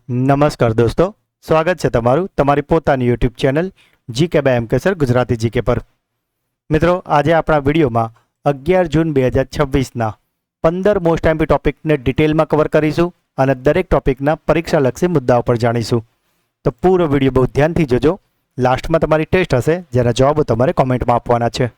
નમસ્કાર દોસ્તો, સ્વાગત છે તમારું તમારી પોતાની YouTube channel GK by M K sir Gujarati GK પર. મિત્રો, આજે આપણા વિડીયોમાં 11 જૂન 2026ના 15 મોસ્ટ આઈએમપી ટોપિકને ડિટેલમાં કવર કરીશું અને દરેક ટોપિકના પરીક્ષાલક્ષી મુદ્દાઓ પર જાણીશું. તો પૂરો વિડીયો બહુ ધ્યાનથી જોજો. લાસ્ટમાં તમારી ટેસ્ટ હશે જેના જવાબો તમારે કોમેન્ટમાં આપવાના છે.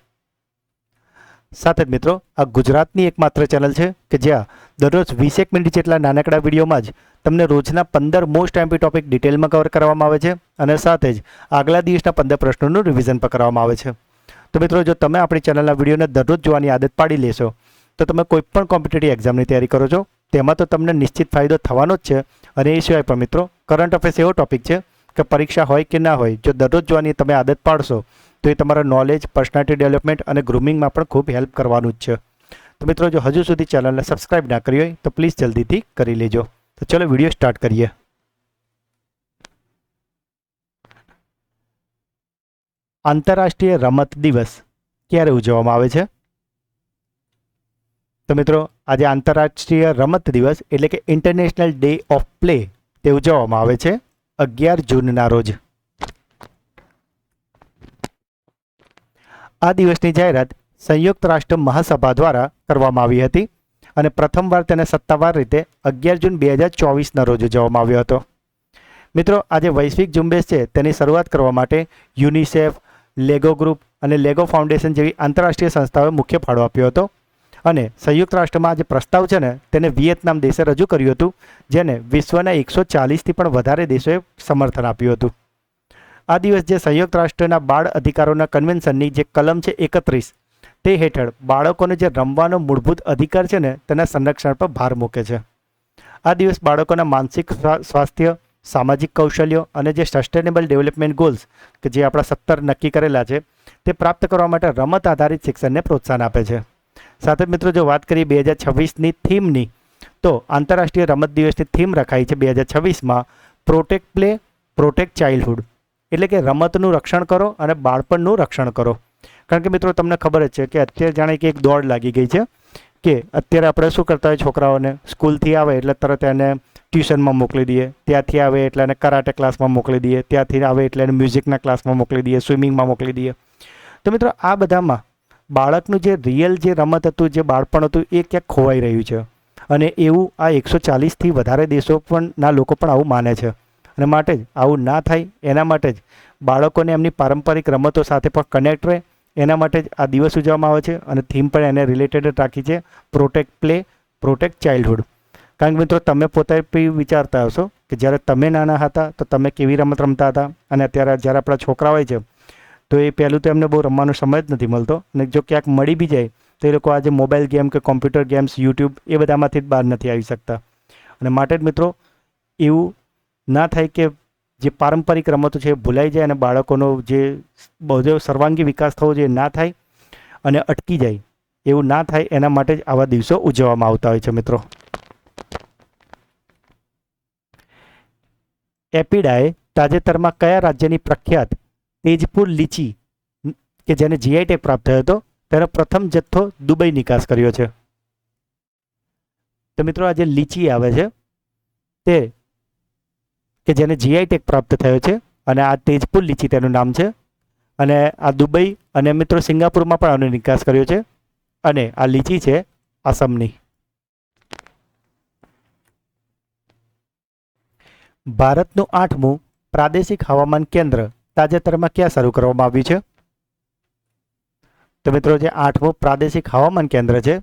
સાથે જ મિત્રો, આ ગુજરાતની એકમાત્ર ચેનલ છે કે જ્યાં દરરોજ 20 મિનિટ જેટલા નાનકડા વિડીયોમાં જ તમને રોજના 15 મોસ્ટ આઈએમપી ટોપિક ડિટેલમાં કવર કરવામાં આવે છે અને સાથે જ આગલા દિવસના 15 પ્રશ્નોનું રિવિઝન પણ કરવામાં આવે છે. તો મિત્રો, જો તમે આપણી ચેનલના વિડીયોને દરરોજ જોવાની આદત પાડી લેશો તો તમે કોઈ પણ કોમ્પિટિટિવ એક્ઝામની તૈયારી કરો છો તેમાં તો તમને નિશ્ચિત ફાયદો થવાનો જ છે. અને એ સિવાય પણ મિત્રો, કરંટ અફેર્સ એવો ટોપિક છે કે પરીક્ષા હોય કે ના હોય, જો દરરોજ જોવાની તમે આદત પાડશો તો એ તમારા નોલેજ, પર્સનાલિટી ડેવલપમેન્ટ અને ગ્રૂમિંગમાં પણ ખૂબ હેલ્પ કરવાનું જ છે. તો મિત્રો, જો હજુ સુધી ચેનલને સબસ્ક્રાઇબ ના કરી હોય તો પ્લીઝ જલ્દીથી કરી લેજો. તો ચલો વિડીયો સ્ટાર્ટ કરીએ. આંતરરાષ્ટ્રીય રમત દિવસ ક્યારે ઉજવવામાં આવે છે? તો મિત્રો, આજે આંતરરાષ્ટ્રીય રમત દિવસ એટલે કે ઇન્ટરનેશનલ ડે ઓફ પ્લે તે ઉજવવામાં આવે છે 11 જૂનના રોજ. આ દિવસની જાહેરાત સંયુક્ત રાષ્ટ્ર મહાસભા દ્વારા કરવામાં આવી હતી અને પ્રથમવાર તેને સત્તાવાર રીતે 11 જૂન 2024ના રોજ ઉજવવામાં આવ્યો હતો. મિત્રો, આજે વૈશ્વિક ઝુંબેશ છે તેની શરૂઆત કરવા માટે યુનિસેફ, લેગો ગ્રુપ અને લેગો ફાઉન્ડેશન જેવી આંતરરાષ્ટ્રીય સંસ્થાઓએ મુખ્ય ફાળો આપ્યો હતો. અને સંયુક્ત રાષ્ટ્રમાં જે પ્રસ્તાવ છે ને તેને વિયેતનામ દેશે રજૂ કર્યું હતું, જેને વિશ્વના 140થી પણ વધારે દેશોએ સમર્થન આપ્યું હતું. આ દિવસ જે સંયુક્ત રાષ્ટ્રના બાળ અધિકારોના કન્વેન્શનની જે કલમ છે 31 તે હેઠળ બાળકોને જે રમવાનો મૂળભૂત અધિકાર છે ને તેના સંરક્ષણ પર ભાર મૂકે છે. આ દિવસ બાળકોના માનસિક સ્વાસ્થ્ય, સામાજિક કૌશલ્યો અને જે સસ્ટેનેબલ ડેવલપમેન્ટ ગોલ્સ કે જે આપણા 17 નક્કી કરેલા છે તે પ્રાપ્ત કરવા માટે રમત આધારિત શિક્ષણને પ્રોત્સાહન આપે છે. સાથે મિત્રો, જો વાત કરીએ 2026ની થીમની, તો આંતરરાષ્ટ્રીય રમત દિવસની થીમ રખાઈ છે 2026માં પ્રોટેક્ટ પ્લે, પ્રોટેક્ટ ચાઇલ્ડહુડ, એટલે કે રમતનું રક્ષણ કરો અને બાળપણનું રક્ષણ કરો. કારણ કે મિત્રો, તમને ખબર જ છે કે અત્યારે જાણે કે એક દોડ લાગી ગઈ છે કે અત્યારે આપણે શું કરતા હોય, છોકરાઓને સ્કૂલથી આવે એટલે તરત એને ટ્યુશનમાં મોકલી દઈએ, ત્યાંથી આવે એટલે એને કરાટે ક્લાસમાં મોકલી દઈએ, ત્યાંથી આવે એટલે એને મ્યુઝિકના ક્લાસમાં મોકલી દઈએ, સ્વિમિંગમાં મોકલી દઈએ. તો મિત્રો, આ બધામાં બાળકનું જે રિયલ જે રમત હતું, જે બાળપણ હતું, એ ક્યાંક ખોવાઈ રહ્યું છે. અને એવું આ 140થી વધારે દેશો પણ ના લોકો પણ આવું માને છે. અને માટે જ આવું ના થાય એના માટે જ બાળકોને એમની પારંપરિક રમતો સાથે પણ કનેક્ટ રહે એના માટે જ આ દિવસ ઉજવવામાં આવે છે. અને થીમ પણ એને રિલેટેડ રાખી છે પ્રોટેક્ટ પ્લે, પ્રોટેક્ટ ચાઇલ્ડહુડ. કારણ કે મિત્રો, તમે પોતે પણ વિચારતા હશો કે જ્યારે તમે નાના હતા તો તમે કેવી રમત રમતા હતા, અને અત્યારે જ્યારે આપણા છોકરા હોય છે તો એ પહેલું તો એમને બહુ રમવાનો સમય જ નથી મળતો, અને જો ક્યાંક મળી બી જાય તો એ લોકો આજે મોબાઈલ ગેમ કે કોમ્પ્યુટર ગેમ્સ, યુટ્યુબ એ બધામાંથી જ બહાર નથી આવી શકતા. અને માટે જ મિત્રો, એવું ના થાય કે જે પારંપરિક રમતો છે એ ભૂલાઈ જાય અને બાળકોનો જે બધો સર્વાંગી વિકાસ થવો જોઈએ ના થાય અને અટકી જાય, એવું ના થાય એના માટે જ આવા દિવસો ઉજવવામાં આવતા હોય છે. મિત્રો, એપિડાએ તાજેતરમાં કયા રાજ્યની પ્રખ્યાત તેજપુર લીચી કે જેને જીઆઈ ટેગ પ્રાપ્ત થયો હતો તેનો પ્રથમ જથ્થો દુબઈ નિકાસ કર્યો છે? તો મિત્રો, આ જે લીચી આવે છે તે કે જેને જીઆઈ ટેગ પ્રાપ્ત થયો છે અને આ તેજપુર લીચી તેનું નામ છે. અને આ દુબઈ અને મિત્રો સિંગાપુરમાં પણ આનો નિકાસ કર્યો છે. અને આ લીચી છે આસામની. ભારતનું 8મું પ્રાદેશિક હવામાન કેન્દ્ર તાજેતરમાં ક્યાં શરૂ કરવામાં આવ્યું છે? તો મિત્રો, જે 8મું પ્રાદેશિક હવામાન કેન્દ્ર છે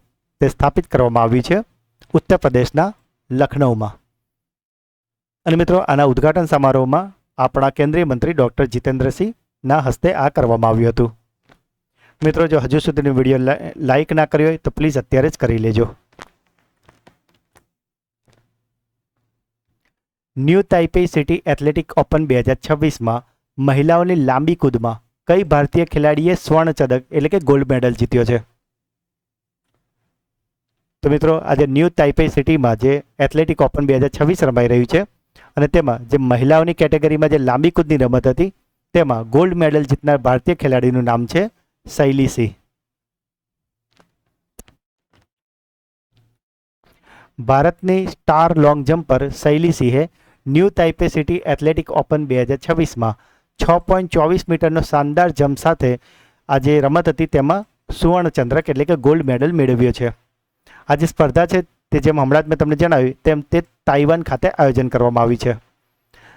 તે સ્થાપિત કરવામાં આવ્યું છે ઉત્તર પ્રદેશના લખનૌમાં. અને મિત્રો, આના ઉદ્ઘાટન સમારોહમાં આપણા કેન્દ્રીય મંત્રી ડૉક્ટર જીતેન્દ્રસિંહના હસ્તે આ કરવામાં આવ્યું હતું. મિત્રો, જો હજુ સુધીનો વિડીયો લાઇક ના કર્યો હોય તો પ્લીઝ અત્યારે જ કરી લેજો. ન્યૂ તાઇપેઈ સિટી એથ્લેટિક ઓપન 2026માં મહિલાઓની લાંબી કૂદમાં કઈ ભારતીય ખેલાડીએ સ્વર્ણ ચંદ્રક એટલે કે ગોલ્ડ મેડલ જીત્યો છે? તો મિત્રો, આજે ન્યૂ તાઇપેઈ સિટીમાં જે એથ્લેટિક ઓપન 2026 રમાઈ રહ્યું છે અને તેમાં જે મહિલાઓની કેટેગરીમાં જે લાંબી કૂદની રમત હતી તેમાં ગોલ્ડ મેડલ જીતનાર ભારતીય ખેલાડીનું નામ છે શૈલી સિંહ. ભારતની સ્ટાર લોંગ જમ્પર શૈલી સિંહે new Taipei city athletic open 2026માં 6.24 મીટરનો શાનદાર જમ્પ સાથે આ જે રમત હતી તેમાં સુવર્ણચંદ્રક એટલે કે ગોલ્ડ મેડલ મેળવ્યો છે. આ જે સ્પર્ધા છે તે જેમ હમણાં જ મેં તમને જણાવ્યું તેમ તે તાઇવાન ખાતે આયોજન કરવામાં આવી છે.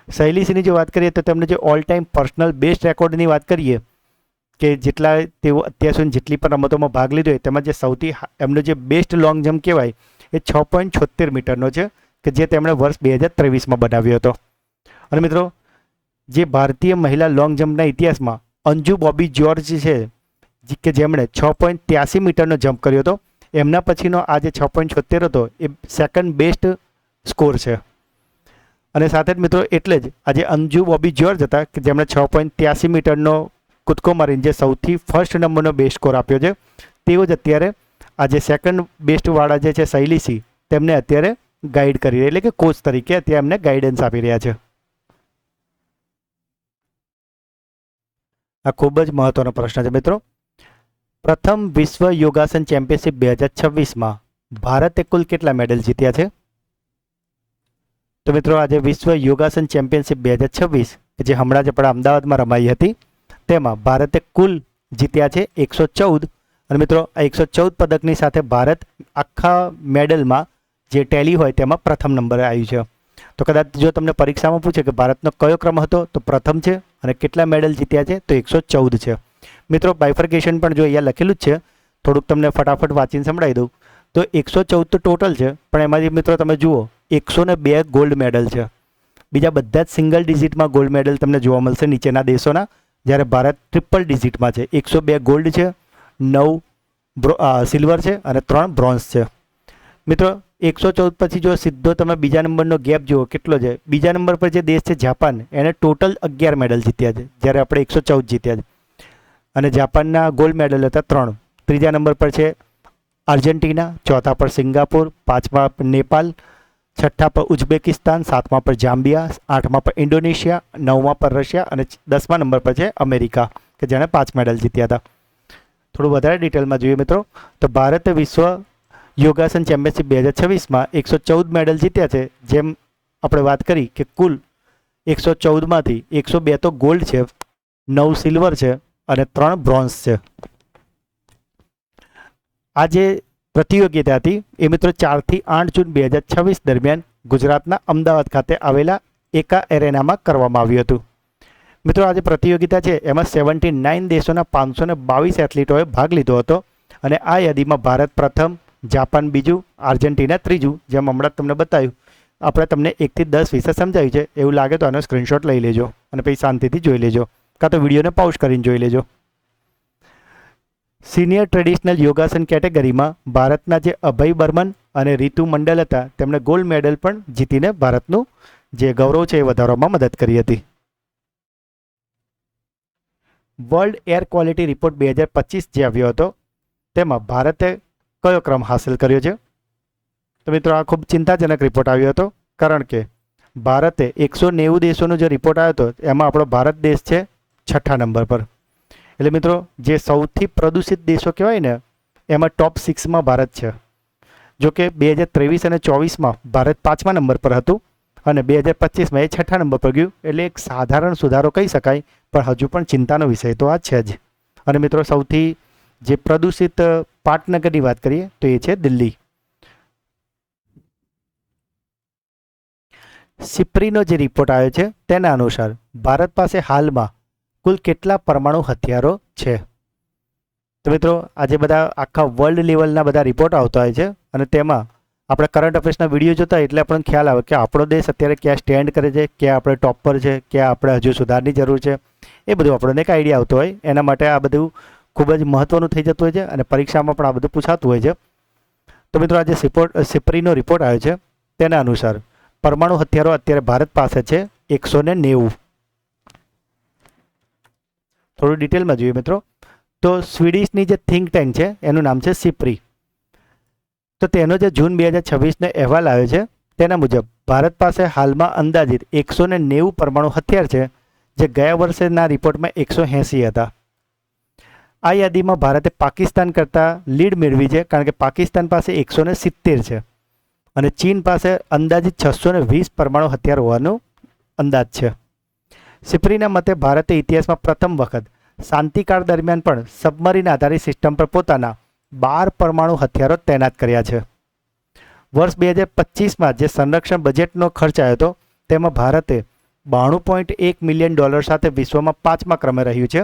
શૈલીસીની જો વાત કરીએ તો તેમને જે ઓલ ટાઈમ પર્સનલ બેસ્ટ રેકોર્ડની વાત કરીએ કે જેટલા તેઓ અત્યાર સુધી જેટલી પણ રમતોમાં ભાગ લીધો હોય તેમાં જે સૌથી એમનો જે બેસ્ટ લોંગ જમ્પ કહેવાય એ 6.76 મીટરનો છે કે જે તેમણે વર્ષ 2023માં બનાવ્યો હતો. અને મિત્રો જે ભારતીય મહિલા લોંગ જમ્પના ઇતિહાસમાં અંજુ બોબી જ્યોર્જ છે કે જેમણે 6.83 મીટરનો જમ્પ કર્યો હતો, એમના પછીનો આ જે 6.76 હતો એ સેકન્ડ બેસ્ટ સ્કોર છે. અને સાથે જ મિત્રો એટલે જ આજે અંજુ બોબી જ્યોર્જ હતા કે જેમણે 6.83 મીટરનો કૂદકો મારીને જે સૌથી ફર્સ્ટ નંબરનો બેસ્ટ સ્કોર આપ્યો છે, તેઓ જ અત્યારે આજે સેકન્ડ બેસ્ટવાળા જે છે શૈલીસી તેમને અત્યારે ગાઈડ કરી રહ્યા એટલે કે કોચ તરીકે અત્યારે એમને ગાઈડન્સ આપી રહ્યા છે. આ ખૂબ જ મહત્વનો પ્રશ્ન છે મિત્રો. પ્રથમ વિશ્વ યોગાસન ચેમ્પિયનશિપ 2026માં ભારતે કુલ કેટલા મેડલ જીત્યા છે? તો મિત્રો આજે વિશ્વ યોગાસન ચેમ્પિયનશિપ 2026 જે હમણાં જ આપણા અમદાવાદમાં રમાઈ હતી તેમાં ભારતે કુલ જીત્યા છે 114. અને મિત્રો આ 114 પદકની સાથે ભારત આખા મેડલમાં જે ટેલી હોય તેમાં પ્રથમ નંબરે આવ્યું છે. તો કદાચ જો તમને પરીક્ષામાં પૂછે કે ભારતનો કયો ક્રમ હતો તો પ્રથમ છે અને કેટલા મેડલ જીત્યા છે તો 114 છે. મિત્રો બાયફર્કેશન પણ જો અહીંયા લખેલું જ છે, થોડુંક તમને ફટાફટ વાંચીને સંભળાવી દઉં તો 114 તો ટોટલ છે, પણ એમાંથી મિત્રો તમે જુઓ 102 ગોલ્ડ મેડલ છે. બીજા બધા જ સિંગલ ડિજિટમાં ગોલ્ડ મેડલ તમને જોવા મળશે નીચેના દેશોના, જ્યારે ભારત ટ્રિપલ ડિજિટમાં છે. 102 ગોલ્ડ છે, 9 સિલ્વર છે અને 3 બ્રોન્ઝ છે. મિત્રો 114 પછી જો સીધો તમે બીજા નંબરનો ગેપ જુઓ કેટલો છે, બીજા નંબર પર જે દેશ છે જાપાન, એને ટોટલ 11 મેડલ જીત્યા છે જ્યારે આપણે 114 જીત્યા છે. અને જાપાનના ગોલ્ડ મેડલ હતા 3. ત્રીજા નંબર પર છે આર્જેન્ટિના, ચોથા પર સિંગાપુર, પાંચમા પર નેપાલ, છઠ્ઠા પર ઉઝબેકિસ્તાન, સાતમા પર જામ્બિયા, આઠમા પર ઇન્ડોનેશિયા, નવમા પર રશિયા અને 10મા નંબર પર છે અમેરિકા કે જેણે 5 મેડલ જીત્યા હતા. થોડું વધારે ડિટેલમાં જોઈએ મિત્રો તો ભારતે વિશ્વ યોગાસન ચેમ્પિયનશિપ 2026માં 114 મેડલ જીત્યા છે. જેમ આપણે વાત કરી કે કુલ 114માંથી 102 તો ગોલ્ડ છે, 9 સિલ્વર છે અને 3 બ્રોન્ઝ છે. આ જે પ્રતિયોગિતા હતી એ મિત્રો 4 થી 8 જૂન 2026 દરમિયાન ગુજરાતના અમદાવાદ ખાતે આવેલા એકા એરેનામાં કરવામાં આવ્યું હતું. મિત્રો આજે પ્રતિયોગિતા છે એમાં 79 દેશોના 522 એથ્લીટોએ ભાગ લીધો હતો અને આ યાદીમાં ભારત પ્રથમ, જાપાન બીજું, આર્જેન્ટિના ત્રીજું. જેમ હમણાં તમને બતાવ્યું, આપણે તમને 1 થી 10 વિશે સમજાવ્યું છે. એવું લાગે તો આનો સ્ક્રીનશોટ લઈ લેજો અને પછી શાંતિથી જોઈ લેજો, કાં તો વિડીયોને પાઉઝ કરીને જોઈ લેજો. સિનિયર ટ્રેડિશનલ યોગાસન કેટેગરીમાં ભારતના જે અભય બર્મન અને રીતુ મંડલ હતા તેમણે ગોલ્ડ મેડલ પણ જીતીને ભારતનું જે ગૌરવ છે એ વધારવામાં મદદ કરી હતી. વર્લ્ડ એર ક્વોલિટી રિપોર્ટ 2025 જે આવ્યો હતો તેમાં ભારતે કયો ક્રમ હાંસલ કર્યો છે? તો મિત્રો આ ખૂબ ચિંતાજનક રિપોર્ટ આવ્યો હતો, કારણ કે ભારતે 190 દેશોનો જે રિપોર્ટ આવ્યો હતો એમાં આપણો ભારત દેશ છે 6ઠ્ઠા નંબર પર. એટલે મિત્રો જે સૌથી પ્રદૂષિત દેશો કહેવાય ને એમાં ટોપ 6માં ભારત છે. જો કે 2023 અને 24માં ભારત 5મા નંબર પર હતું અને 2025માં એ 6ઠ્ઠા નંબર પર ગયું. એટલે એક સાધારણ સુધારો કહી શકાય, પણ હજુ પણ ચિંતાનો વિષય તો આ છે જ. અને મિત્રો સૌથી જે પ્રદૂષિત પાટનગરની વાત કરીએ તો એ છે દિલ્હી. સિપ્રીનો જે રિપોર્ટ આવ્યો છે તેના અનુસાર ભારત પાસે હાલમાં કુલ કેટલા પરમાણુ હથિયારો છે? તો મિત્રો આજે બધા આખા વર્લ્ડ લેવલના બધા રિપોર્ટ આવતા હોય છે અને તેમાં આપણે કરંટ અફેર્સના વિડીયો જોતા એટલે આપણને ખ્યાલ આવે કે આપણો દેશ અત્યારે ક્યાં સ્ટેન્ડ કરે છે, ક્યાં આપણે ટોપ પર છે, ક્યાં આપણે હજુ સુધારની જરૂર છે. એ બધું આપણને એક આઈડિયા આવતો હોય. એના માટે આ બધું ખૂબ જ મહત્ત્વનું થઈ જતું હોય છે અને પરીક્ષામાં પણ આ બધું પૂછાતું હોય છે. તો મિત્રો આજે સિપ્રીનો રિપોર્ટ આવ્યો છે તેના અનુસાર પરમાણુ હથિયારો અત્યારે ભારત પાસે છે 190. થોડું ડિટેલમાં જોઈએ મિત્રો તો સ્વીડિશની જે થિંક ટેન્ક છે એનું નામ છે સિપ્રી. તો તેનો જે જૂન 2026નો અહેવાલ આવ્યો છે તેના મુજબ ભારત પાસે હાલમાં અંદાજિત 190 પરમાણુ હથિયાર છે, જે ગયા વર્ષેના રિપોર્ટમાં 180 હતા. આ યાદીમાં ભારતે પાકિસ્તાન કરતાં લીડ મેળવી છે, કારણ કે પાકિસ્તાન પાસે 170 છે અને ચીન પાસે અંદાજિત 620 પરમાણુ હથિયાર હોવાનો અંદાજ છે. સિપ્રીના મતે ભારતે ઇતિહાસમાં પ્રથમ વખત શાંતિકાળ દરમિયાન પણ સબમરીન આધારિત સિસ્ટમ પર પોતાના 12 પરમાણુ હથિયારો તૈનાત કર્યા છે. વર્ષ 2025માં જે સંરક્ષણ બજેટનો ખર્ચ આવ્યો હતો તેમાં ભારતે $92.1 મિલિયન સાથે વિશ્વમાં 5મા ક્રમે રહ્યું છે.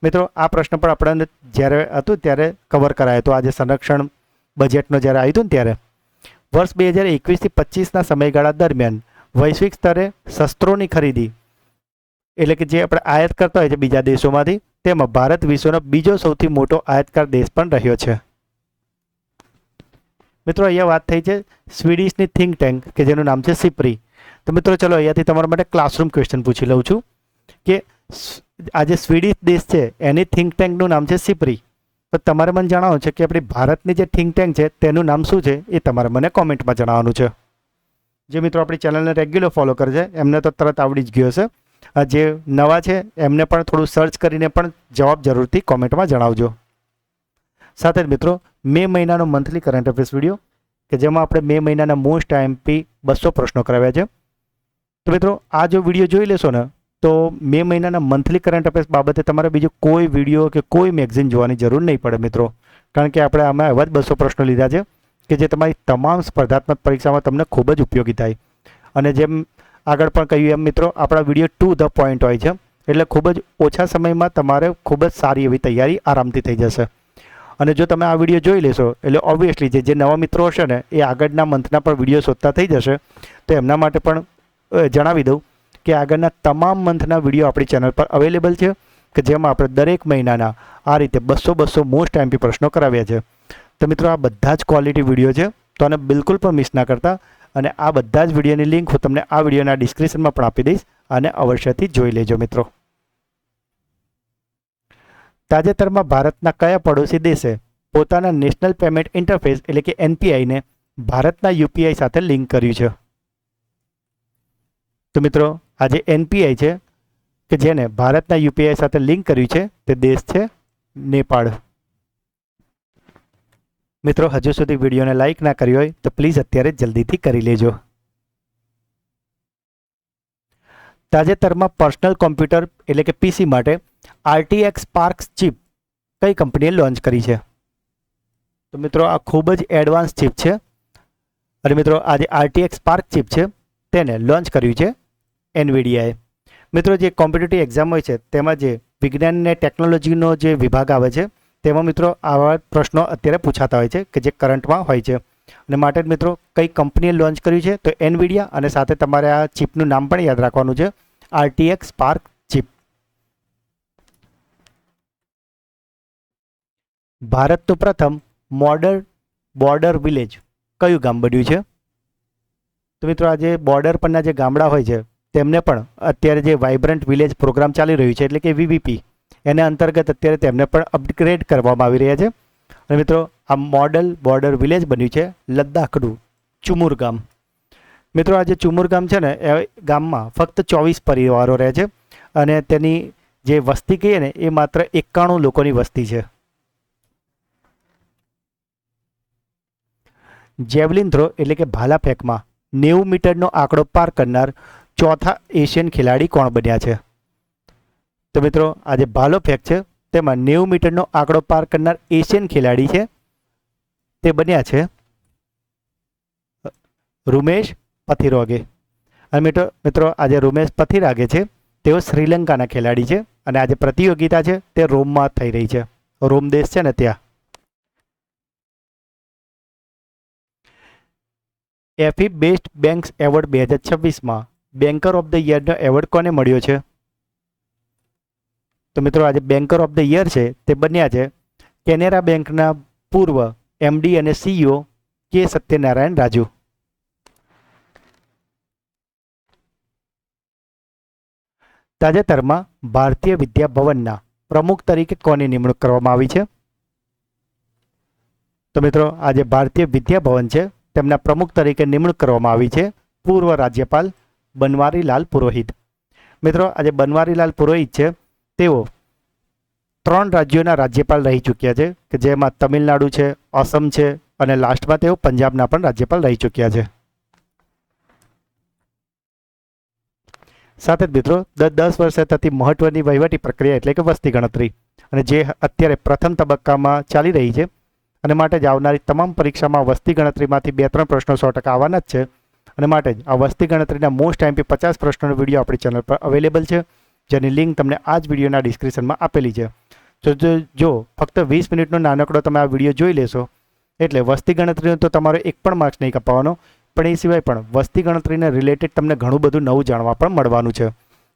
મિત્રો, આ પ્રશ્ન પણ આપણને જ્યારે હતું ત્યારે કવર કરાયો હતો. આજે સંરક્ષણ બજેટનો જ્યારે આવ્યું હતું ને ત્યારે વર્ષ 2021થી 25ના સમયગાળા દરમિયાન વૈશ્વિક સ્તરે શસ્ત્રોની ખરીદી એટલે કે જે આપણે આયાત કરતા હોય છે બીજા દેશોમાંથી, તેમાં ભારત વિશ્વનો બીજો સૌથી મોટો આયાતકાર દેશ પણ રહ્યો છે. મિત્રો, અહીંયા વાત થઈ છે સ્વીડિશની થિંક ટેન્ક કે જેનું નામ છે સિપ્રી. તો મિત્રો ચલો અહીંયાથી તમારા માટે ક્લાસરૂમ ક્વેશ્ચન પૂછી લઉં છું કે આજે સ્વીડિશ દેશ છે એની થિંક ટેન્કનું નામ છે સિપ્રી. તો તમારે મને જણાવવું છે કે આપણી ભારતની જે થિંક ટેન્ક છે તેનું નામ શું છે એ તમારે મને કોમેન્ટમાં જણાવવાનું છે. જે મિત્રો આપણી ચેનલને રેગ્યુલર ફોલો કરે છે એમને તો તરત આવડી જ ગયો હશે. જે નવા છે એમને પણ થોડું સર્ચ કરીને પણ જવાબ જરૂરથી કોમેન્ટમાં જણાવજો. સાથે જ મિત્રો મે મહિનાનો મંથલી કરંટ અફેર્સ વિડીયો કે જેમાં આપણે મે મહિનાના મોસ્ટ આઈએમપી 200 પ્રશ્નો કરાવ્યા છે. તો મિત્રો આ જો વિડીયો જોઈ લેશો ને તો મે મહિનાના મંથલી કરંટ અફેર્સ બાબતે તમારે બીજો કોઈ વિડીયો કે કોઈ મેગઝીન જોવાની જરૂર નહીં પડે મિત્રો. કારણ કે આપણે આમાં એવા જ 200 પ્રશ્નો લીધા છે કે જે તમારી તમામ સ્પર્ધાત્મક પરીક્ષામાં તમને ખૂબ જ ઉપયોગી થાય. અને જેમ આગળ પણ કહ્યું એમ મિત્રો આપણા વિડીયો ટુ ધ પોઈન્ટ હોય છે એટલે ખૂબ જ ઓછા સમયમાં તમારે ખૂબ જ સારી એવી તૈયારી આરામથી થઈ જશે. અને જો તમે આ વિડીયો જોઈ લેશો એટલે ઓબ્વિયસલી જે નવા મિત્રો હશે ને એ આગળના મંથના પણ વિડીયો શોધતા થઈ જશે. તો એમના માટે પણ જણાવી દઉં કે આગળના તમામ મંથના વિડીયો આપણી ચેનલ પર અવેલેબલ છે કે જેમાં આપણે દરેક મહિનાના આ રીતે 200 મોસ્ટ આઈએમપી પ્રશ્નો કરાવ્યા છે. તો મિત્રો આ બધા જ ક્વોલિટી વિડીયો છે તો આને બિલકુલ પણ મિસ ના કરતા. અને આ બધા જ વિડીયોની લિંક હું તમને આ વિડીયોના ડિસ્ક્રિપ્શનમાં પણ આપી દઈશ અને અવશ્યથી જોઈ લેજો મિત્રો. તાજેતરમાં ભારતના કયા પડોશી દેશે પોતાના નેશનલ પેમેન્ટ ઇન્ટરફેસ એટલે કે એનપીઆઈને ભારતના યુપીઆઈ સાથે લિંક કર્યું છે? તો મિત્રો આ જે એનપીઆઈ છે કે જેને ભારતના યુપીઆઈ સાથે લિંક કર્યું છે તે દેશ છે નેપાળ. મિત્રો હજુ સુધી વિડીયોને લાઇક ના કરી હોય તો પ્લીઝ અત્યારે જલ્દીથી કરી લેજો. તાજેતરમાં પર્સનલ કોમ્પ્યુટર એટલે કે પીસી માટે RTX સ્પાર્ક્સ ચિપ કઈ કંપનીએ લોન્ચ કરી છે? તો મિત્રો આ ખૂબ જ એડવાન્સ ચિપ છે. અને મિત્રો આ જે RTX સ્પાર્ક ચિપ છે તેને લોન્ચ કર્યું છે એનવીડિયાએ. મિત્રો જે કોમ્પિટિટિવ એક્ઝામ હોય છે તેમાં જે વિજ્ઞાન અને ટેકનોલોજીનો જે વિભાગ આવે છે તેમાં મિત્રો આવા પ્રશ્નો અત્યારે પૂછાતા હોય છે કે જે કરંટમાં હોય છે. અને માટે જ મિત્રો કઈ કંપનીએ લોન્ચ કર્યું છે તો એનવીડિયા. અને સાથે તમારે આ ચિપનું નામ પણ યાદ રાખવાનું છે RTX સ્પાર્ક ચિપ. ભારતનું પ્રથમ મોડર્ન બોર્ડર વિલેજ કયું ગામ બન્યું છે? તો મિત્રો આ જે બોર્ડર પરના જે ગામડા હોય છે તેમને પણ અત્યારે જે વાઇબ્રન્ટ વિલેજ પ્રોગ્રામ ચાલી રહ્યું છે એટલે કે VVP એના અંતર્ગત અત્યારે તેમને પણ અપગ્રેડ કરવામાં આવી રહ્યા છે. અને મિત્રો આ મોડલ બોર્ડર વિલેજ બન્યું છે લદ્દાખનું ચુમુર ગામ. મિત્રો આ જે ચુમુર ગામ છે ને એ ગામમાં ફક્ત 24 પરિવારો રહે છે અને તેની જે વસ્તી કહીએ ને એ માત્ર 91 લોકોની વસ્તી છે. જેવલિન થ્રો એટલે કે ભાલા ફેંકમાં 90 મીટરનો આંકડો પાર કરનાર ચોથા એશિયન ખેલાડી કોણ બન્યા છે? તો મિત્રો આ જે ભાલો ફેંક છે તેમાં 90 મીટરનો આંકડો પાર કરનાર એશિયન ખેલાડી છે તે બન્યા છે રૂમેશ પથિરાગે. અને મિત્રો આજે રૂમેશ પથિરાગે છે તેઓ શ્રીલંકાના ખેલાડી છે અને આજે પ્રતિયોગિતા છે તે રોમમાં થઈ રહી છે. રોમ દેશ છે ને ત્યાં. એફી બેસ્ટ બેંક્સ એવોર્ડ 2026માં બેન્કર ઓફ ધ યરનો એવોર્ડ કોને મળ્યો છે? તો મિત્રો આજે બેન્કર ઓફ ધ યર છે તે બન્યા છે કેનેરા બેંકના પૂર્વ MD અને CEO કે સત્યનારાયણ રાજુ. તાજેતરમાં ભારતીય વિદ્યા ભવનના પ્રમુખ તરીકે કોની નિમણૂક કરવામાં આવી છે? તો મિત્રો આજે ભારતીય વિદ્યા ભવન છે તેમના પ્રમુખ તરીકે નિમણૂક કરવામાં આવી છે પૂર્વ રાજ્યપાલ બનવારીલાલ પુરોહિત. મિત્રો આજે બનવારીલાલ પુરોહિત છે તેઓ 3 રાજ્યોના રાજ્યપાલ રહી ચૂક્યા છે કે જેમાં તમિલનાડુ છે, અસમ છે અને લાસ્ટમાં તેઓ પંજાબના પણ રાજ્યપાલ રહી ચૂક્યા છે. સાથે જ મિત્રો 10 વર્ષે થતી મહત્વની વહીવટી પ્રક્રિયા એટલે કે વસ્તી ગણતરી, અને જે અત્યારે પ્રથમ તબક્કામાં ચાલી રહી છે અને માટે જ આવનારી તમામ પરીક્ષામાં વસ્તી ગણતરીમાંથી 2-3 પ્રશ્નો 100% આવવાના જ છે. અને માટે જ આ વસ્તી ગણતરીના મોસ્ટ આઈએમપી 50 પ્રશ્નોનો વિડીયો આપણી ચેનલ પર અવેલેબલ છે, જેની લિંક તમને આ જ વિડીયોના ડિસ્ક્રિપ્શનમાં આપેલી છે. જો ફક્ત 20 મિનિટનો નાનકડો તમે આ વિડીયો જોઈ લેશો એટલે વસ્તી ગણતરીનો તો તમારો એક પણ માર્ક્સ નહીં કપાવવાનો, પણ એ સિવાય પણ વસ્તી ગણતરીને રિલેટેડ તમને ઘણું બધું નવું જાણવા પણ મળવાનું છે.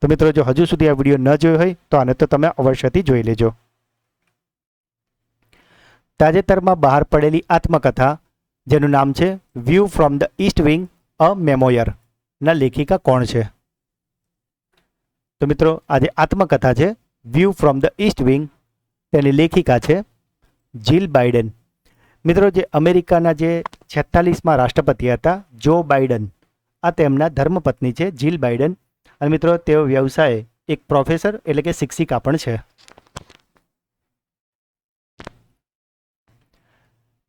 તો મિત્રો, જો હજુ સુધી આ વિડીયો ન જોયો હોય તો આને તો તમે અવશ્યથી જોઈ લેજો. તાજેતરમાં બહાર પડેલી આત્મકથા જેનું નામ છે view from the East Wing a memoir ના લેખિકા કોણ છે? તો મિત્રો, આ જે આત્મકથા છે view from the East wing, તેની લેખિકા છે જીલ બાઇડન. મિત્રો, જે અમેરિકાના જે 46માં રાષ્ટ્રપતિ હતા જો બાઇડન, આ તેમના ધર્મપત્ની છે જીલ બાઇડન. અને મિત્રો, તેઓ વ્યવસાય એક પ્રોફેસર એટલે કે શિક્ષિકા પણ છે.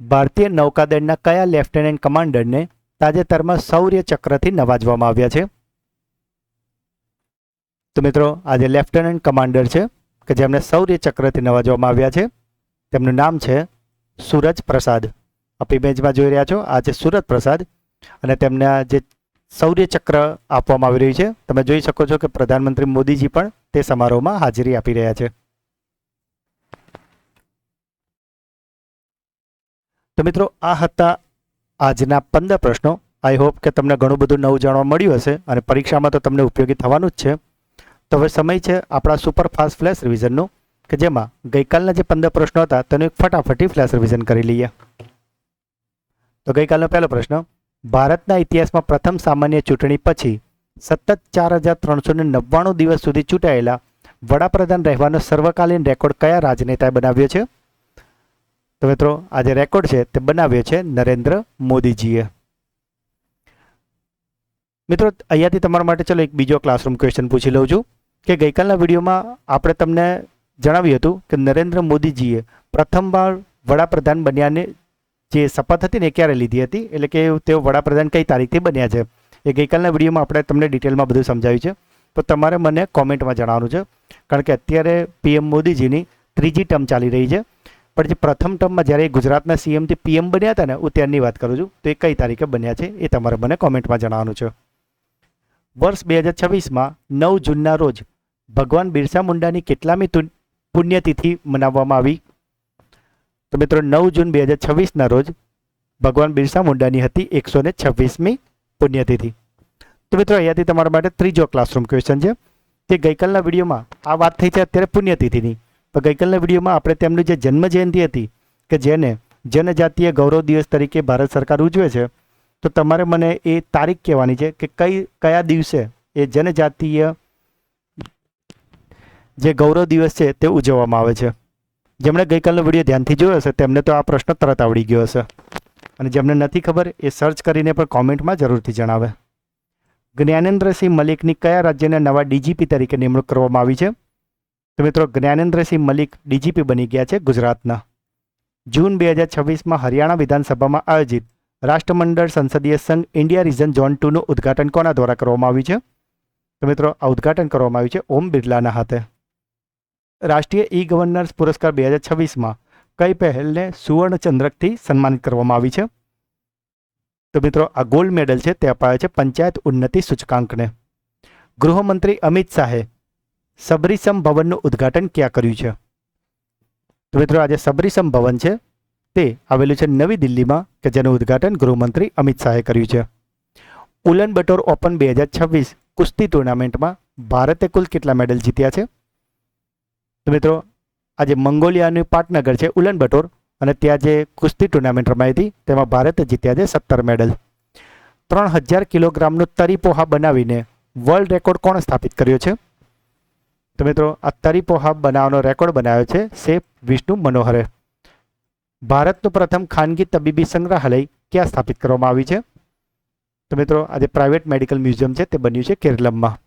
ભારતીય નૌકાદળના કયા લેફ્ટનન્ટ કમાન્ડરને તાજેતરમાં શૌર્ય ચક્રથી નવાજવામાં આવ્યા છે? તો મિત્રો, આ જે લેફ્ટનન્ટ કમાન્ડર છે કે જેમને શૌર્ય ચક્રથી નવાજવામાં આવ્યા છે, તેમનું નામ છે સૂરજ પ્રસાદ. આપ ઇમેજમાં જોઈ રહ્યા છો, આ છે સૂરજ પ્રસાદ અને તેમને જે શૌર્ય ચક્ર આપવામાં આવી રહ્યું છે. તમે જોઈ શકો છો કે પ્રધાનમંત્રી મોદીજી પણ તે સમારોહમાં હાજરી આપી રહ્યા છે. તો મિત્રો, આ હતા આજના 15 પ્રશ્નો. આઈ હોપ કે તમને ઘણું બધું નવું જાણવા મળ્યું હશે અને પરીક્ષામાં તો તમને ઉપયોગી થવાનું જ છે. તો હવે સમય છે આપણા સુપરફાસ્ટ ફ્લેશ રિવિઝનનું, કે જેમાં ગઈકાલના જે 15 પ્રશ્નો હતા તેનું એક ફટાફટી ફ્લેશ રિવિઝન કરી લઈએ. તો ગઈકાલનો પહેલો પ્રશ્ન: ભારતના ઇતિહાસમાં પ્રથમ સામાન્ય ચૂંટણી પછી સતત 4399 દિવસ સુધી ચૂંટાયેલા વડાપ્રધાન રહેવાનો સર્વકાલીન રેકોર્ડ કયા રાજનેતાએ બનાવ્યો છે? તો મિત્રો, આ જે રેકોર્ડ છે તે બનાવ્યો છે નરેન્દ્ર મોદીજીએ. મિત્રો, અહીંયાથી તમારા માટે ચલો એક બીજો ક્લાસરૂમ ક્વેશ્ચન પૂછી લઉં છું કે ગઈકાલના વિડીયોમાં આપણે તમને જણાવ્યું હતું કે નરેન્દ્ર મોદીજીએ પ્રથમવાર વડાપ્રધાન બન્યાને જે શપથ હતી ને એ ક્યારે લીધી હતી, એટલે કે તેઓ વડાપ્રધાન કઈ તારીખથી બન્યા છે, એ ગઈકાલના વિડીયોમાં આપણે તમને ડિટેલમાં બધું સમજાવ્યું છે. તો તમારે મને કોમેન્ટમાં જણાવવાનું છે, કારણ કે અત્યારે પીએમ મોદીજીની 3જી ટર્મ ચાલી રહી છે, પણ જે પ્રથમ ટર્મમાં જ્યારે ગુજરાતના સીએમથી પીએમ બન્યા હતા ને, હું ત્યારની વાત કરું છું, તો એ કઈ તારીખે બન્યા છે એ તમારે મને કોમેન્ટમાં જણાવવાનું છે. વર્ષ 2026માં 9 જૂનના રોજ ભગવાન બિરસા મુંડાની કેટલામી પુણ્યતિથિ મનાવવામાં આવી? તો મિત્રો, 9 જૂન 2026ના રોજ ભગવાન બિરસા મુંડાની હતી 126મી પુણ્યતિથિ. તો મિત્રો, અહીંયાથી તમારા માટે ત્રીજો ક્લાસરૂમ ક્વેશ્ચન છે કે ગઈકાલના વિડીયોમાં આ વાત થઈ છે અત્યારે પુણ્યતિથિની, તો ગઈકાલના વિડીયોમાં આપણે તેમની જે જન્મ જયંતિ હતી કે જેને જનજાતીય ગૌરવ દિવસ તરીકે ભારત સરકાર ઉજવે છે, તો તમારે મને એ તારીખ કહેવાની છે કે કયા દિવસે એ જનજાતીય જે ગૌરવ દિવસ છે તે ઉજવવામાં આવે છે. જેમણે ગઈકાલનો વિડીયો ધ્યાનથી જોયો હશે તેમને તો આ પ્રશ્ન તરત આવડી ગયો હશે, અને જેમને નથી ખબર એ સર્ચ કરીને પણ કોમેન્ટમાં જરૂરથી જણાવે. જ્ઞાનેન્દ્રસિંહ મલિકની કયા રાજ્યના નવા ડીજીપી તરીકે નિમણૂક કરવામાં આવી છે? તો મિત્રો, જ્ઞાનેન્દ્રસિંહ મલિક ડીજીપી બની ગયા છે ગુજરાતના. જૂન 2026માં હરિયાણા વિધાનસભામાં આયોજિત રાષ્ટ્રમંડળ સંસદીય સંઘ ઇન્ડિયા રિજન ઝોન 2નું ઉદ્ઘાટન કોના દ્વારા કરવામાં આવ્યું છે? તો મિત્રો, આ ઉદ્ઘાટન કરવામાં આવ્યું છે ઓમ બિરલાના હાથે. રાષ્ટ્રીય ઈ ગવર્નન્સ પુરસ્કાર 2026માં કઈ પહેલને સુવર્ણચંદ્રકથી સન્માનિત કરવામાં આવી છે? તો મિત્રો, આ ગોલ્ડ મેડલ છે તે અપાયો છે પંચાયત ઉન્નતિ સૂચકાંકને. ગૃહમંત્રી અમિત શાહે સબરીસમ ભવનનું ઉદ્ઘાટન ક્યાં કર્યું છે? તો મિત્રો, આજે સબરીસમ ભવન છે તે આવેલું છે નવી દિલ્હીમાં, કે જેનું ઉદ્ઘાટન ગૃહમંત્રી અમિત શાહે કર્યું છે. ઉલન બટોર ઓપન 2026 કુસ્તી ટુર્નામેન્ટમાં ભારતે કુલ કેટલા મેડલ જીત્યા છે? તો મિત્રો, આજે મંગોલિયાનું પાટનગર છે ઉલન બટોર, અને ત્યાં જે કુસ્તી ટુર્નામેન્ટ રમાઈ હતી તેમાં ભારતે જીત્યા છે 17 મેડલ. 3000 કિલોગ્રામનું તરીપોહા બનાવીને વર્લ્ડ રેકોર્ડ કોણે સ્થાપિત કર્યો છે? તો મિત્રો, આ તરીપોહા બનાવવાનો રેકોર્ડ બનાવ્યો છે શેફ વિષ્ણુ મનોહરે. ભારતનું પ્રથમ ખાનગી તબીબી સંગ્રહાલય ક્યાં સ્થાપિત કરવામાં આવી છે? તો મિત્રો, આજે પ્રાઇવેટ મેડિકલ મ્યુઝિયમ છે તે બન્યું છે કેરળમાં.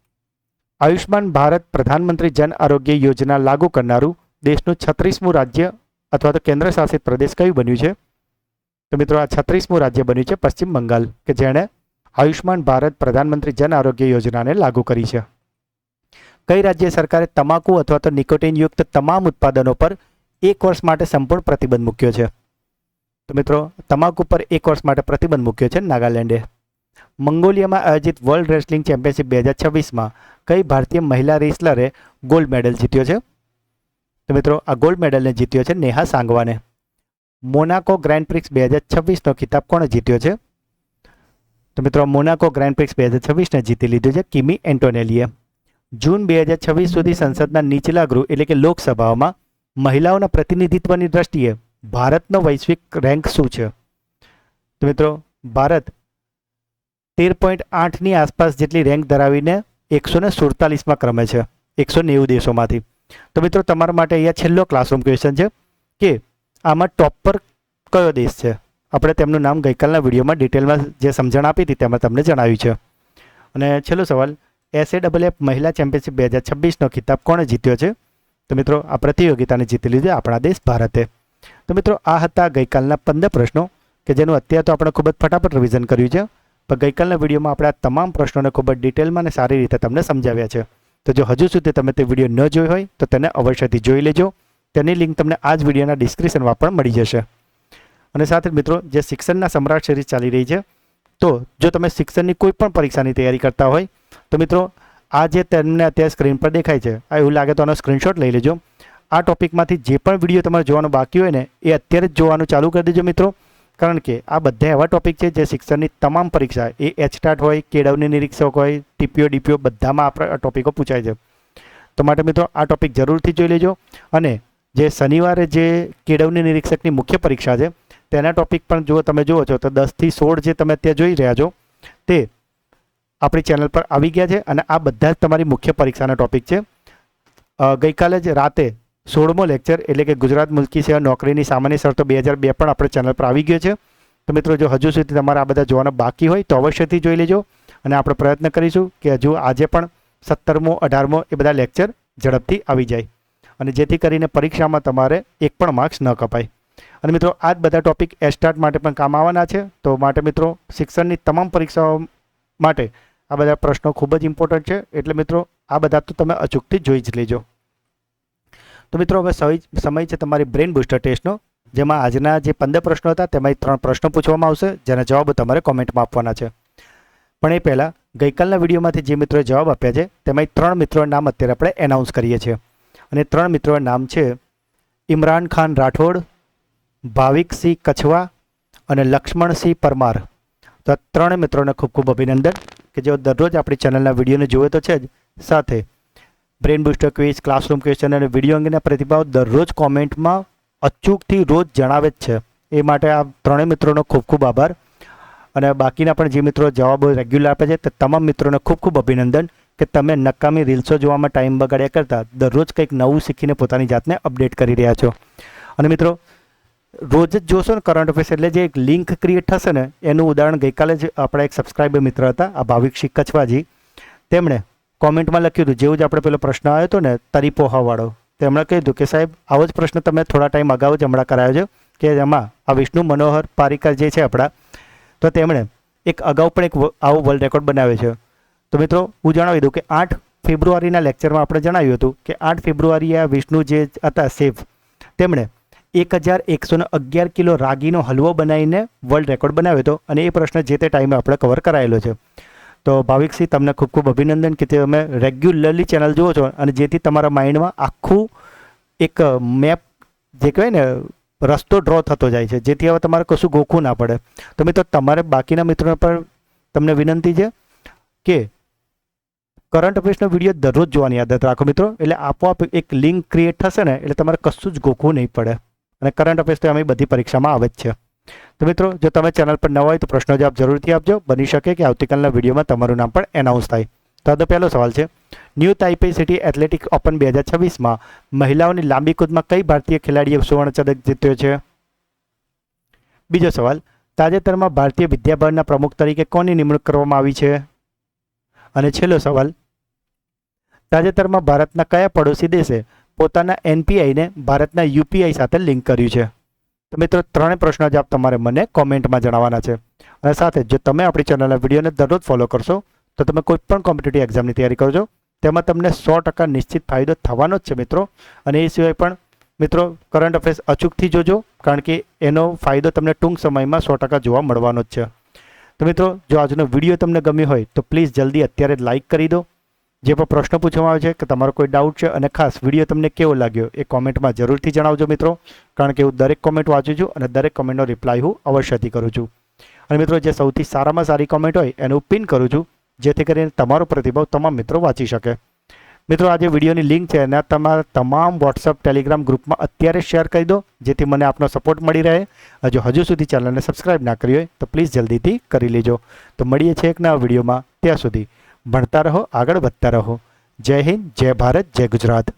આયુષ્માન ભારત પ્રધાનમંત્રી જન આરોગ્ય યોજના લાગુ કરનારું દેશનું 36મું રાજ્ય અથવા તો કેન્દ્ર શાસિત પ્રદેશ કયું બન્યું છે? તો મિત્રો આ 36મું રાજ્ય બન્યું છે પશ્ચિમ બંગાળ, કે જેણે આયુષ્માન ભારત પ્રધાનમંત્રી જન આરોગ્ય યોજનાને લાગુ કરી છે. કઈ રાજ્ય સરકારે તમાકુ અથવા તો નિકોટિનયુક્ત તમામ ઉત્પાદનો પર 1 વર્ષ માટે સંપૂર્ણ પ્રતિબંધ મૂક્યો છે? તો મિત્રો તમાકુ પર 1 વર્ષ માટે પ્રતિબંધ મૂક્યો છે નાગાલેન્ડે. મંગોલિયામાં આયોજિત વર્લ્ડ રેસલિંગ ચેમ્પિયનશિપ 2026માં કઈ ભારતીય મહિલા રેસલરે ગોલ્ડ મેડલ જીત્યો છે? તો મિત્રો આ ગોલ્ડ મેડલને જીત્યો છે નેહા સાંગવાને. મોનાકો ગ્રાન્ડ પ્રિક્સ 2026નો ખિતાબ કોણે જીત્યો છે? તો મિત્રો મોનાકો ગ્રાન્ડ પ્રિક્સ 2026ને જીતી લીધું છે કિમી એન્ટોનેલીએ. જૂન 2026 સુધી સંસદના નીચલા ગૃહ એટલે કે લોકસભાઓમાં મહિલાઓના પ્રતિનિધિત્વની દ્રષ્ટિએ ભારતનો વૈશ્વિક રેન્ક શું છે? તો મિત્રો ભારત 13.8ની આસપાસ જેટલી રેન્ક ધરાવીને 147માં ક્રમે છે 190 દેશોમાંથી. તો મિત્રો તમારા માટે અહીંયા છેલ્લો ક્લાસરૂમ ક્વેશ્ચન છે કે આમાં ટોપ પર કયો દેશ છે? આપણે તેમનું નામ ગઈકાલના વિડીયોમાં ડિટેલમાં જે સમજણ આપી હતી તેમાં તમને જણાવ્યું છે. અને છેલ્લો સવાલ, SAFF મહિલા ચેમ્પિયનશિપ 2026નો ખિતાબ કોણે જીત્યો છે? તો મિત્રો આ પ્રતિયોગિતાને જીતી લીધી આપણા દેશ ભારતે. તો મિત્રો આ હતા ગઈકાલના 15 પ્રશ્નો કે જેનું અત્યારે તો આપણે ખૂબ જ ફટાફટ રિવિઝન કર્યું છે, પણ ગઈકાલના વિડીયોમાં આપણે આ તમામ પ્રશ્નોને ખૂબ જ ડિટેલમાં અને સારી રીતે તમને સમજાવ્યા છે. તો જો હજુ સુધી તમે તે વિડીયો ન જોઈ હોય તો તેને અવશ્યથી જોઈ લેજો. તેની લિંક તમને આ જ વિડીયોના ડિસ્ક્રિપ્શનમાં પણ મળી જશે. અને સાથે મિત્રો જે શિક્ષણના સમ્રાટ સિરીઝ ચાલી રહી છે, તો જો તમે શિક્ષણની કોઈ પણ પરીક્ષાની તૈયારી કરતા હોય તો મિત્રો આ જે તમને અત્યારે સ્ક્રીન પર દેખાય છે આ એવું લાગે તો આનો સ્ક્રીનશોટ લઈ લેજો. આ ટોપિકમાંથી જે પણ વિડીયો તમારે જોવાનું બાકી હોય ને એ અત્યારે જ જોવાનું ચાલુ કરી દેજો મિત્રો, કારણ કે આ બધા એવા ટોપિક છે જે શિક્ષણની તમામ પરીક્ષા એ એચટાટ હોય, કેળવણી નિરીક્ષક હોય, ટીપીઓ ડીપીઓ બધામાં આ ટોપિકો પૂછાય છે. તો માટે મિત્રો આ ટોપિક જરૂરથી જોઈ લેજો. અને જે શનિવારે જે કેળવણી નિરીક્ષકની મુખ્ય પરીક્ષા છે તેના ટોપિક પણ જો તમે જુઓ છો તો 10 થી 16 જે તમે અત્યારે જોઈ રહ્યા છો તે આપણી ચેનલ પર આવી ગયા છે. અને આ બધા જ તમારી મુખ્ય પરીક્ષાના ટોપિક છે. ગઈકાલે જ રાતે 16મો લેક્ચર એટલે કે ગુજરાત મુલ્કી સેવા નોકરીની સામાન્ય શરતો 2002 પણ આપણે ચેનલ પર આવી ગયો છે. તો મિત્રો જો હજુ સુધી તમારે આ બધા જોવાના બાકી હોય તો અવશ્યથી જોઈ લેજો. અને આપણે પ્રયત્ન કરીશું કે હજુ આજે પણ 17મો 18મો એ બધા લેક્ચર ઝડપથી આવી જાય, અને જેથી કરીને પરીક્ષામાં તમારે એક પણ માર્ક્સ ન કપાય. અને મિત્રો આ જ બધા ટોપિક એસ્ટાર્ટ માટે પણ કામ આવવાના છે. તો માટે મિત્રો શિક્ષણની તમામ પરીક્ષાઓ માટે આ બધા પ્રશ્નો ખૂબ જ ઇમ્પોર્ટન્ટ છે, એટલે મિત્રો આ બધા તો તમે અચૂકથી જોઈ જ લેજો. તો મિત્રો હવે સમય છે તમારી બ્રેન બૂસ્ટર ટેસ્ટનો, જેમાં આજના જે 15 પ્રશ્નો હતા તેમાં 3 પ્રશ્નો પૂછવામાં આવશે જેના જવાબ તમારે કોમેન્ટમાં આપવાના છે. પણ એ પહેલાં ગઈકાલના વિડીયોમાંથી જે મિત્રોએ જવાબ આપ્યા છે તેમાં 3 મિત્રોના નામ અત્યારે આપણે એનાઉન્સ કરીએ છીએ. અને 3 મિત્રોના નામ છે ઇમરાન ખાન રાઠોડ, ભાવિકસિંહ કછવા અને લક્ષ્મણસિંહ પરમાર. તો આ 3 મિત્રોને ખૂબ ખૂબ અભિનંદન કે જેઓ દરરોજ આપણી ચેનલના વિડીયોને જુએ તો છે જ, સાથે brain booster quiz, classroom question અને વિડીયો અંગેના પ્રતિભાવ દરરોજ કોમેન્ટમાં અચૂકથી રોજ જણાવે જ છે. એ માટે આ 3 મિત્રોનો ખૂબ ખૂબ આભાર. અને બાકીના પણ જે મિત્રો જવાબો રેગ્યુલર આપે છે તે તમામ મિત્રોને ખૂબ ખૂબ અભિનંદન કે તમે નકામી રીલ્સો જોવામાં ટાઈમ બગાડ્યા કરતાં દરરોજ કંઈક નવું શીખીને પોતાની જાતને અપડેટ કરી રહ્યા છો. અને મિત્રો રોજ જ જોશો ને કરંટ અફેર્સ એટલે જે એક લિંક ક્રિએટ થશે ને એનું ઉદાહરણ ગઈકાલે જ આપણા એક સબસ્ક્રાઈબર મિત્ર હતા આ ભાવિકસિંહ કછવાજી, તેમણે કોમેન્ટમાં લખ્યું હતું જેવું જ આપણે પેલો પ્રશ્ન આવ્યો હતો ને તરી પોહાવાળો, તેમણે કહ્યું કે સાહેબ આવો જ પ્રશ્ન તમે થોડા ટાઈમ અગાઉ જ હમણાં કરાયો છે કે એમાં આ વિષ્ણુ મનોહર પારીકર જે છે આપણા, તો તેમણે એક અગાઉ પણ એક આવો વર્લ્ડ રેકોર્ડ બનાવ્યો છે. તો મિત્રો હું જણાવી દઉં કે 8 ફેબ્રુઆરીના લેક્ચરમાં આપણે જણાવ્યું હતું કે 8 ફેબ્રુઆરીએ આ વિષ્ણુ જે હતા સેફ, તેમણે 1111 કિલો રાગીનો હલવો બનાવીને વર્લ્ડ રેકોર્ડ બનાવ્યો હતો. અને એ પ્રશ્ન જે તે ટાઈમે આપણે કવર કરાયેલો છે. તો ભાવિકસિંહ તમને ખૂબ ખૂબ અભિનંદન કે તમે રેગ્યુલરલી ચેનલ જુઓ છો અને જેથી તમારા માઇન્ડમાં આખું એક મેપ જે કહેવાય ને રસ્તો ડ્રો થતો જાય છે, જેથી હવે તમારે કશું ગોખવું ના પડે. તો મિત્રો તમારે બાકીના મિત્રોને પણ તમને વિનંતી છે કે કરંટ અફેર્સનો વિડીયો દરરોજ જોવાની આદત રાખો મિત્રો, એટલે આપોઆપ એક લિંક ક્રિએટ થશે ને એટલે તમારે કશું જ ગોખવું નહીં પડે. અને કરંટ અફેર્સ તો અમે બધી પરીક્ષામાં આવે જ છે. તો મિત્રો જો તમે ચેનલ પર નવા હોય તો પ્રશ્નો જવાબ જરૂરથી આપજો. બની શકે કે આવતીકાલના વિડીયોમાં તમારું નામ પણ એનાઉન્સ થાય. તો પહેલો સવાલ છે, new Taipei city athletics open 2026માં મહિલાઓની લાંબી કૂદમાં કઈ ભારતીય ખેલાડીએ સુવર્ણ ચંદ્રક જીત્યો છે? બીજો સવાલ, તાજેતરમાં ભારતીય વિદ્યાભવનના પ્રમુખ તરીકે કોની નિમણૂક કરવામાં આવી છે? અને છેલ્લો સવાલ, તાજેતરમાં ભારતના કયા પડોશી દેશે પોતાના એનપીઆઈને ભારતના યુપીઆઈ સાથે લિંક કર્યું છે? તો મિત્રો ત્રણેય પ્રશ્નો જવાબ તમારે મને કોમેન્ટમાં જણાવવાના છે. અને સાથે જો તમે આપણી ચેનલના વિડીયોને દરરોજ ફોલો કરશો તો તમે કોઈ પણ કોમ્પિટિટિવ એક્ઝામની તૈયારી કરજો તેમાં તમને 100% નિશ્ચિત ફાયદો થવાનો જ છે મિત્રો. અને એ સિવાય પણ મિત્રો કરંટ અફેર્સ અચૂકથી જોજો, કારણ કે એનો ફાયદો તમને ટૂંક સમયમાં 100% જોવા મળવાનો જ છે. તો મિત્રો જો આજનો વિડીયો તમને ગમ્યો હોય તો પ્લીઝ જલ્દી અત્યારે લાઇક કરી દો. જે પણ પ્રશ્ન પૂછવામાં આવે છે કે તમારો કોઈ ડાઉટ છે, અને ખાસ વિડીયો તમને કેવો લાગ્યો એ કોમેન્ટમાં જરૂરથી જણાવજો મિત્રો, કારણ કે હું દરેક કોમેન્ટ વાંચું છું અને દરેક કોમેન્ટનો રિપ્લાય હું અવશ્યથી કરું છું. અને મિત્રો જે સૌથી સારામાં સારી કોમેન્ટ હોય એને હું પિન કરું છું, જેથી કરીને તમારો પ્રતિભાવ તમામ મિત્રો વાંચી શકે. મિત્રો આ જે વિડીયોની લિંક છે એના તમારા તમામ વોટ્સઅપ ટેલિગ્રામ ગ્રુપમાં અત્યારે શેર કરી દો, જેથી મને આપનો સપોર્ટ મળી રહે. જો હજુ સુધી ચેનલને સબસ્ક્રાઇબ ના કરી હોય તો પ્લીઝ જલ્દીથી કરી લેજો. તો મળીએ છીએ એક નવા વિડીયોમાં. ત્યાં સુધી ભણતા રહો, આગળ વધતા રહો. જય હિન્દ, જય ભારત, જય ગુજરાત.